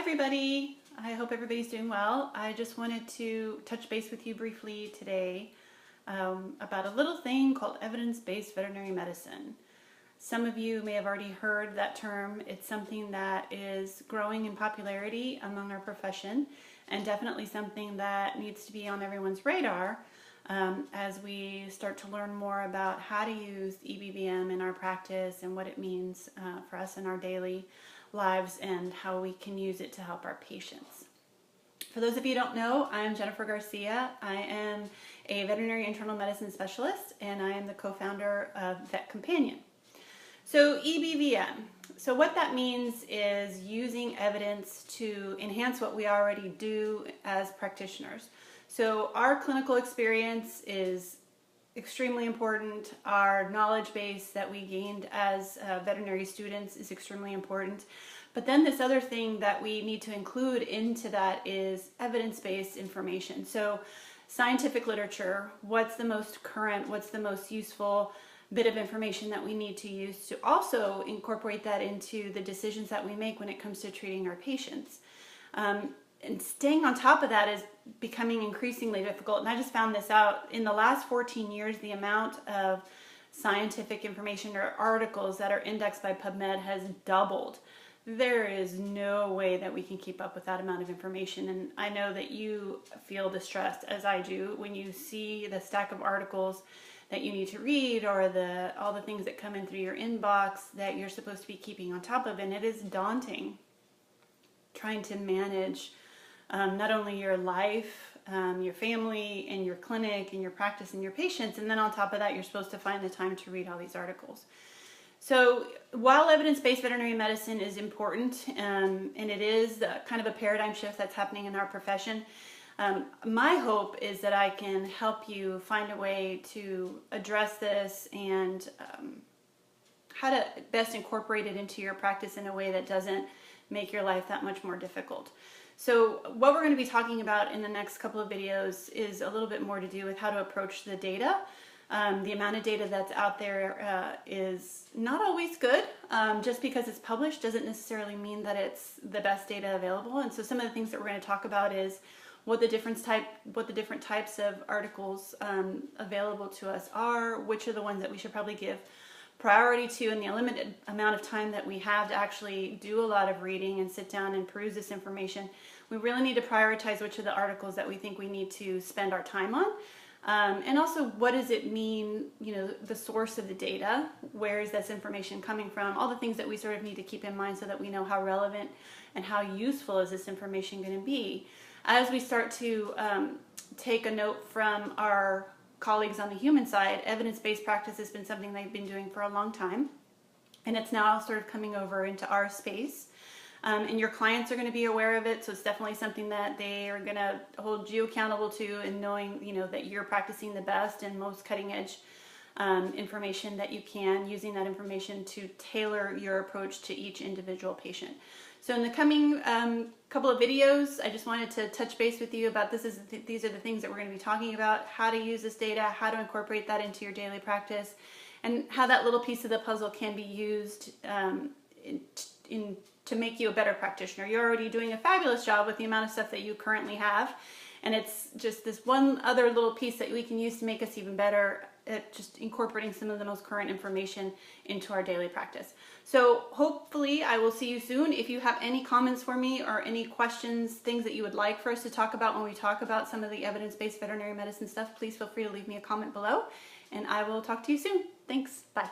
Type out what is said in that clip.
everybody. I hope everybody's doing well. I just wanted to touch base with you briefly today about a little thing called evidence-based veterinary medicine. Some of you may have already heard that term. It's something that is growing in popularity among our profession and definitely something that needs to be on everyone's radar as we start to learn more about how to use EBVM in our practice and what it means for us in our daily lives and how we can use it to help our patients. For those of you who don't know, I'm Jennifer Garcia. I am a veterinary internal medicine specialist and I am the co-founder of Vet Companion. So EBVM, so what that means is using evidence to enhance what we already do as practitioners. So our clinical experience is extremely important. Our knowledge base that we gained as veterinary students is extremely important. But then this other thing that we need to include into that is evidence-based information. So scientific literature, what's the most current, what's the most useful bit of information that we need to use to also incorporate that into the decisions that we make when it comes to treating our patients. And staying on top of that is becoming increasingly difficult. And I just found this out in the last 14 years, the amount of scientific information or articles that are indexed by PubMed has doubled. There is no way that we can keep up with that amount of information. And I know that you feel distressed, as I do, when you see the stack of articles that you need to read or all the things that come in through your inbox that you're supposed to be keeping on top of. And it is daunting trying to manage not only your life, your family, and your clinic, and your practice, and your patients, and then on top of that, you're supposed to find the time to read all these articles. So while evidence-based veterinary medicine is important, and it is kind of a paradigm shift that's happening in our profession, my hope is that I can help you find a way to address this and how to best incorporate it into your practice in a way that doesn't make your life that much more difficult. So what we're going to be talking about in the next couple of videos is a little bit more to do with how to approach the data. The amount of data that's out there is not always good. Just because it's published doesn't necessarily mean that it's the best data available. And so some of the things that we're going to talk about is what the different types of articles available to us are, which are the ones that we should probably give priority to, and the limited amount of time that we have to actually do a lot of reading and sit down and peruse this information. We really need to prioritize which of the articles that we think we need to spend our time on. And also, what does it mean, the source of the data, where is this information coming from, all the things that we sort of need to keep in mind so that we know how relevant and how useful is this information going to be. As we start to take a note from our colleagues on the human side, evidence-based practice has been something they've been doing for a long time, and it's now sort of coming over into our space. And your clients are going to be aware of it, so it's definitely something that they are going to hold you accountable to, and knowing that you're practicing the best and most cutting-edge information that you can, using that information to tailor your approach to each individual patient. So in the coming couple of videos, I just wanted to touch base with you about these are the things that we're going to be talking about, how to use this data, how to incorporate that into your daily practice, and how that little piece of the puzzle can be used to make you a better practitioner. You're already doing a fabulous job with the amount of stuff that you currently have, and it's just this one other little piece that we can use to make us even better at just incorporating some of the most current information into our daily practice. So hopefully I will see you soon. If you have any comments for me or any questions, things that you would like for us to talk about when we talk about some of the evidence-based veterinary medicine stuff, please feel free to leave me a comment below, and I will talk to you soon. Thanks. Bye.